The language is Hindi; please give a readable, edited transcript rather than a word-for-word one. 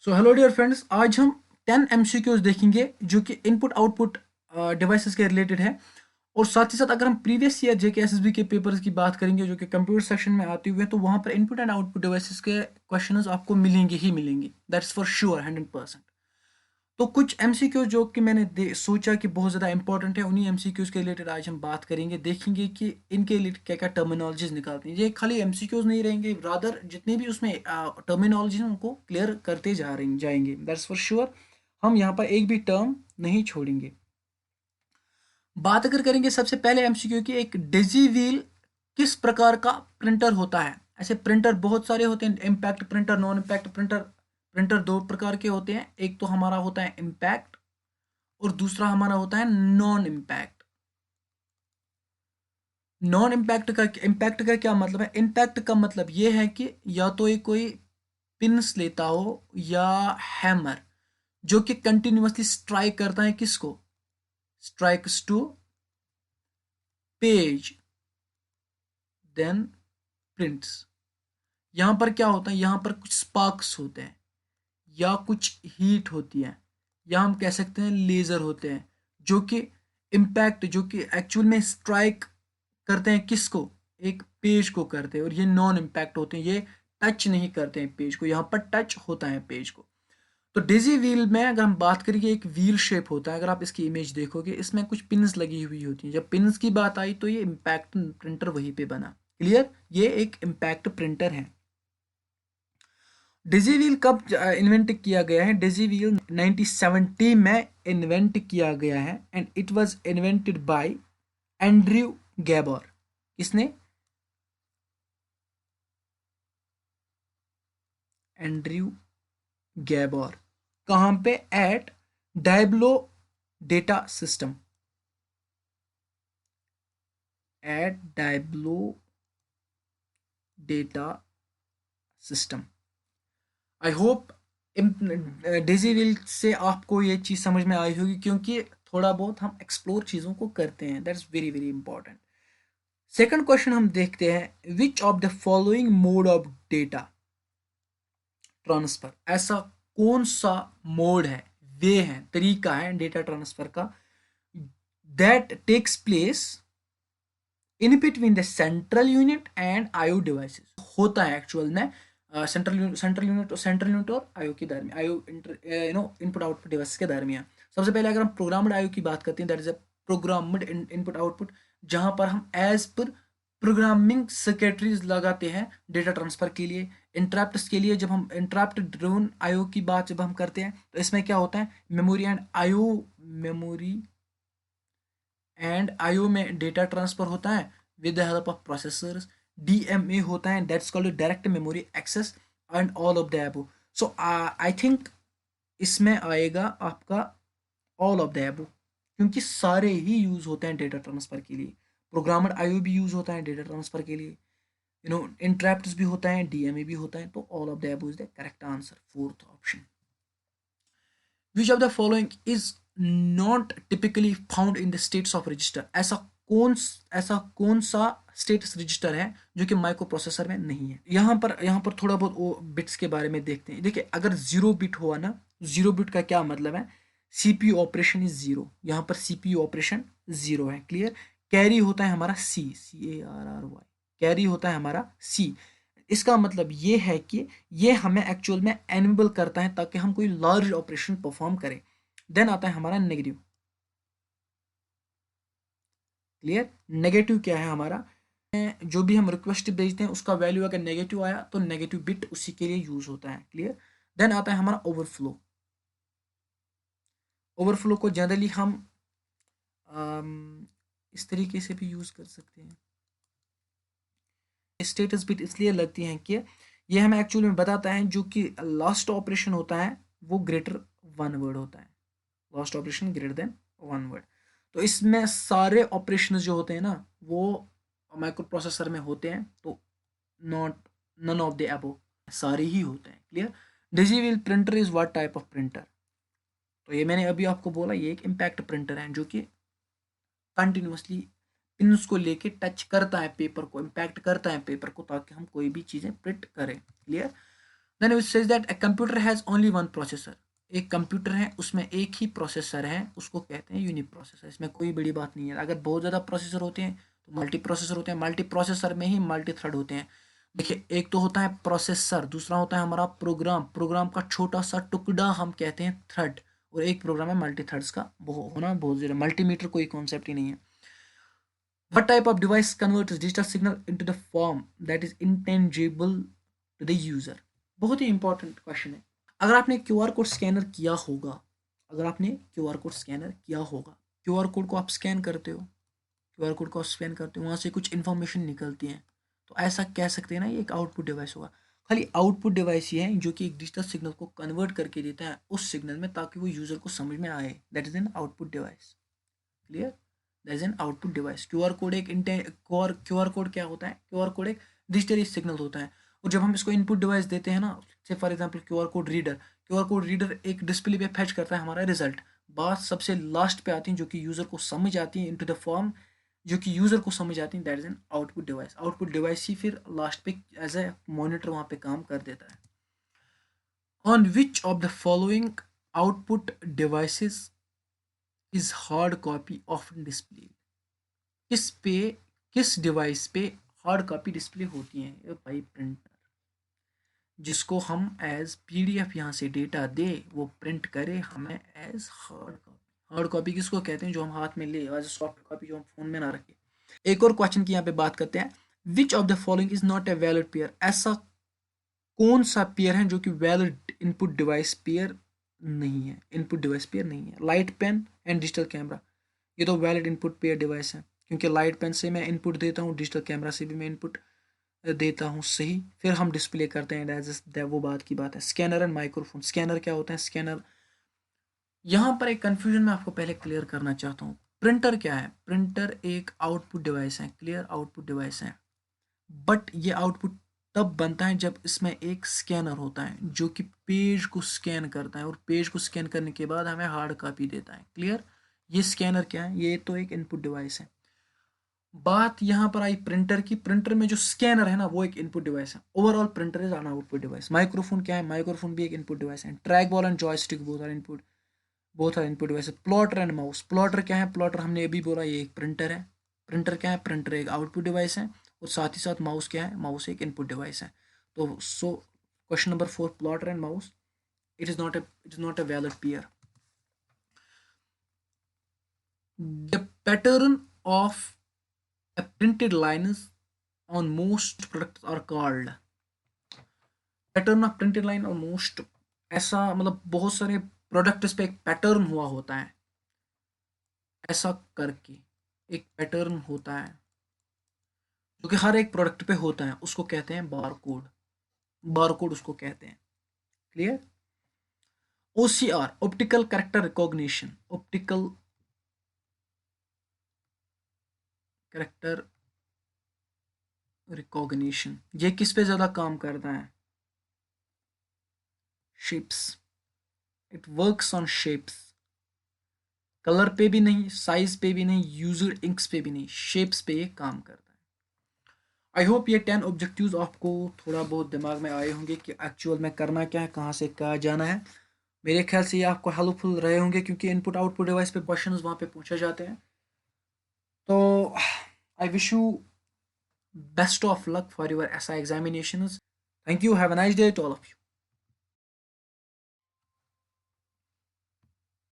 सो हेलो डियर फ्रेंड्स, आज हम 10 एमसीक्यूज देखेंगे जो कि इनपुट आउटपुट डिवाइसेस के रिलेटेड है। और साथ ही साथ अगर हम प्रीवियस ईयर जेके एसएसबी के पेपर्स की बात करेंगे जो कि कंप्यूटर सेक्शन में आते हुए हैं, तो वहाँ पर इनपुट एंड आउटपुट डिवाइसेस के क्वेश्चंस आपको मिलेंगे ही मिलेंगे। That's for sure 100%। तो कुछ एमसीक्यूज जो कि मैंने सोचा कि बहुत ज़्यादा इंपॉर्टेंट है, उन्हीं एमसीक्यूज के रिलेटेड आज हम बात करेंगे, देखेंगे कि इनके रिलेटेड क्या क्या टर्मिनोलॉजीज निकालती हैं। ये खाली एमसीक्यूज नहीं रहेंगे, रादर जितने भी उसमें टर्मिनोलॉजी उनको क्लियर करते जाएंगे। That's for sure. हम यहाँ पर एक भी टर्म नहीं छोड़ेंगे। बात अगर करेंगे सबसे पहले एमसीक्यू की, एक डिजी व्हील किस प्रकार का प्रिंटर होता है। ऐसे प्रिंटर बहुत सारे होते हैं, impact printer, non impact printer. Printer दो प्रकार के होते हैं, एक तो हमारा होता है इम्पैक्ट और दूसरा हमारा होता है नॉन इम्पैक्ट। नॉन इम्पैक्ट का क्या मतलब है? इम्पैक्ट का मतलब ये है कि या तो ये कोई पिन्स लेता हो या हैमर, जो कि कंटिन्यूअसली स्ट्राइक करता है किसको? Strikes to page then prints. यहां पर क्या होता है? यहां पर कुछ स्पार्क्स होते हैं या कुछ हीट होती है, या हम कह सकते हैं लेजर होते हैं, जो कि इम्पैक्ट, जो कि एक्चुअल में स्ट्राइक करते हैं किसको? एक पेज को करते हैं। और ये नॉन इम्पैक्ट होते हैं, ये टच नहीं करते हैं पेज को। यहाँ पर टच होता है पेज को। तो डेजी व्हील में अगर हम बात करेंगे, एक व्हील शेप होता है। अगर आप इसकी इमेज देखोगे, इसमें कुछ पिन्स लगी हुई होती हैं। जब पिन्स की बात आई तो ये इम्पैक्ट प्रिंटर वहीं पे बना। क्लियर? ये एक इम्पैक्ट प्रिंटर है। डेजी व्हील कब इन्वेंट किया गया है? डेजी व्हील 1970 में इन्वेंट किया गया है, and it was invented by Andrew Gabor. किसने? Andrew Gabor. कहां पे? At Diablo data system. At Diablo data system. I hope daisy wheel से आपको ये चीज़ समझ में आई होगी, क्योंकि थोड़ा बहुत हम एक्सप्लोर चीज़ों को करते हैं। That's very very important. Second question हम देखते हैं, which of the following mode of data transfer, ऐसा कौन सा मोड है, वे है, तरीका है डेटा ट्रांसफर का, that takes place in between the central unit and IO devices. होता है एक्चुअल में सेंट्रल यूनिट और आईओ के दरमियान, आईओ इनपुट आउटपुट डिवाइस के दरमियान। सबसे पहले अगर हम प्रोग्राम्ड आईओ की बात करते हैं, that is a programmed input output, जहां पर हम एज पर प्रोग्रामिंग सर्किटरीज लगाते हैं डेटा ट्रांसफर के लिए, इंटरप्ट्स के लिए। जब हम इंटरप्ट ड्रिवन आईओ की बात जब हम करते हैं, तो इसमें क्या होता है? मेमोरी एंड आईओ में डेटा ट्रांसफर होता है with the help of processors. DMA होता है, that's called direct memory access, and all of the above. So I think इसमें आएगा आपका ऑल ऑफ द अबव, क्योंकि सारे ही यूज होते हैं डेटा ट्रांसफर के लिए। प्रोग्रामर आईओ भी यूज होता है डेटा ट्रांसफर के लिए, इंटरप्ट्स भी होता है, डीएमए भी होता है। तो all of the above is the correct answer, fourth option. Which of the following is not typically found in the states of register, ऐसा कौन सा स्टेटस रजिस्टर है जो कि माइक्रो प्रोसेसर में नहीं है। यहाँ पर थोड़ा बहुत बिट्स के बारे में देखते हैं। देखिए, अगर जीरो बिट हुआ ना, जीरो बिट का क्या मतलब है? CPU operation is zero. यहाँ पर सीपीयू ऑपरेशन जीरो है। क्लियर? कैरी होता है हमारा CARRY, कैरी होता है हमारा C। इसका मतलब ये है कि ये हमें एक्चुअल में एनेबल करता है ताकि हम कोई लार्ज ऑपरेशन परफॉर्म करें। देन आता है हमारा नेगेटिव। क्लियर? नेगेटिव क्या है हमारा? जो भी हम रिक्वेस्ट भेजते हैं उसका वैल्यू अगर नेगेटिव आया तो नेगेटिव बिट उसी के लिए यूज होता है। क्लियर? देन आता है हमारा ओवरफ्लो। ओवरफ्लो को जनरली हम इस तरीके से भी यूज कर सकते हैं। स्टेटस बिट इसलिए लगती हैं कि ये हमें एक्चुअली में बताता है जो कि लास्ट ऑपरेशन होता है वो ग्रेटर वन वर्ड होता है। Last operation greater than one word. तो इसमें सारे ऑपरेशन जो होते हैं ना, वो माइक्रो प्रोसेसर में होते हैं। तो not none of the above, सारे ही होते हैं। Clear? Digital printer is what type of printer? तो ये मैंने अभी आपको बोला, ये एक इम्पैक्ट प्रिंटर है जो कि कंटिन्यूसली पिन्स को लेके टच करता है पेपर को, इम्पैक्ट करता है पेपर को, ताकि हम कोई भी चीज़ें प्रिंट करें। Clear? Then it says that a computer has only one processor, एक कंप्यूटर है उसमें एक ही प्रोसेसर है, उसको कहते हैं यूनिक प्रोसेसर। इसमें कोई बड़ी बात नहीं है। अगर बहुत ज़्यादा प्रोसेसर होते हैं तो मल्टी प्रोसेसर होते हैं, मल्टी प्रोसेसर में ही मल्टी थ्रेड होते हैं। देखिए, एक तो होता है प्रोसेसर, दूसरा होता है हमारा प्रोग्राम, प्रोग्राम का छोटा सा टुकड़ा हम कहते हैं थ्रेड, और एक प्रोग्राम है मल्टी थ्रेड्स का होना बहुत ज़रूरी है। मल्टीमीटर कोई कॉन्सेप्ट ही नहीं है। What type of device converts digital signal into the form that is intangible to the user? बहुत ही इंपॉर्टेंट क्वेश्चन है। अगर आपने क्यूआर कोड स्कैनर किया होगा, अगर आपने क्यूआर कोड स्कैनर किया होगा, क्यूआर कोड को आप स्कैन करते हो, क्यूआर कोड को आप स्कैन करते हो, वहाँ से कुछ इन्फॉर्मेशन निकलती है, तो ऐसा कह सकते हैं ना, ये एक आउटपुट डिवाइस होगा। खाली आउटपुट डिवाइस ये है जो कि एक डिजिटल सिग्नल को कन्वर्ट करके देता है उस सिग्नल में, ताकि वो यूज़र को समझ में आए। That is an output device. Clear? That is an output device. QR code एक क्यूआर कोड क्या होता है? क्यूआर कोड एक डिजिटली सिग्नल होता है, और जब हम इसको इनपुट डिवाइस देते हैं ना, से for example QR code reader एक डिस्प्ले पे फैच करता है हमारा रिजल्ट। बात सबसे लास्ट पे आती है जो कि यूज़र को समझ आती है इनटू द फॉर्म, जो कि यूज़र को समझ आती है, that is an output device. Output device ही फिर लास्ट पे एज ए मॉनिटर वहाँ पे काम कर देता है। On which of the following output devices is hard copy often display? किस पे, किस डिवाइस पे हार्ड कॉपी डिस्प्ले होती है? ये भाई प्रिंटर, जिसको हम एज पीडीएफ यहाँ से डेटा दे, वो प्रिंट करे हमें as hard copy. Hard copy किसको कहते हैं? जो हम हाथ में ले, एज सॉफ्ट कॉपी जो हम फोन में ना रखे। एक और क्वेश्चन की यहाँ पे बात करते हैं। Which of the following is not a valid pair? ऐसा कौन सा पेयर है जो कि वैलिड इनपुट डिवाइस पेयर नहीं है? इनपुट डिवाइस पेयर नहीं है। Light pen and digital camera, ये तो वैलिड इनपुट पेयर डिवाइस है, क्योंकि लाइट पेन से मैं इनपुट देता हूँ, डिजिटल कैमरा से भी मैं इनपुट देता हूँ, सही, फिर हम डिस्प्ले करते हैं एज वो बात की बात है। स्कैनर एंड माइक्रोफोन, स्कैनर क्या होता है? स्कैनर, यहाँ पर एक कंफ्यूजन मैं आपको पहले क्लियर करना चाहता हूँ। प्रिंटर क्या है? प्रिंटर एक आउटपुट डिवाइस है, क्लियर, आउटपुट डिवाइस है, बट ये आउटपुट तब बनता है जब इसमें एक स्कैनर होता है जो कि पेज को स्कैन करता है, और पेज को स्कैन करने के बाद हमें हार्ड कॉपी देता है। क्लियर? ये स्कैनर क्या है? ये तो एक इनपुट डिवाइस है। बात यहाँ पर आई प्रिंटर की। प्रिंटर में जो स्कैनर है ना, वो एक इनपुट डिवाइस है। Overall printer is an output device. Microphone क्या है? माइक्रोफोन भी एक इनपुट डिवाइस है। Track ball and joystick both are input device. Plotter and mouse, plotter क्या है? प्लॉटर हमने अभी बोला ये एक प्रिंटर है। प्रिंटर क्या है? प्रिंटर एक आउटपुट डिवाइस है, और साथ ही साथ माउस क्या है? माउस एक इनपुट डिवाइस है। तो so question number 4, plotter and mouse, it is not a valid pair. The pattern of a printed lines on most products are called? Pattern of printed line और मोस्ट, ऐसा मतलब बहुत सारे प्रोडक्ट्स पे एक पैटर्न हुआ होता है, ऐसा करके एक पैटर्न होता है जो कि हर एक प्रोडक्ट पे होता है, उसको कहते हैं बार कोड। बार कोड उसको कहते हैं। Clear? OCR, optical character recognition, optical character recognition, ये किस पे ज़्यादा काम करता है? Shapes, it works on shapes. Colour पे भी नहीं, साइज पे भी नहीं, यूजर इंक्स पे भी नहीं, शेप्स पे ये काम करता है। आई होप ये 10 ऑब्जेक्टिव्स आपको थोड़ा बहुत दिमाग में आए होंगे कि एक्चुअल में करना क्या है, कहाँ से कहाँ जाना है। मेरे ख्याल से ये आपको हेल्पफुल रहे होंगे, क्योंकि इनपुट आउटपुट डिवाइस पे क्वेश्चंस वहाँ पे पूछे जाते हैं। तो I wish you best of luck for your SI examinations. Thank you, have a nice day to all of you.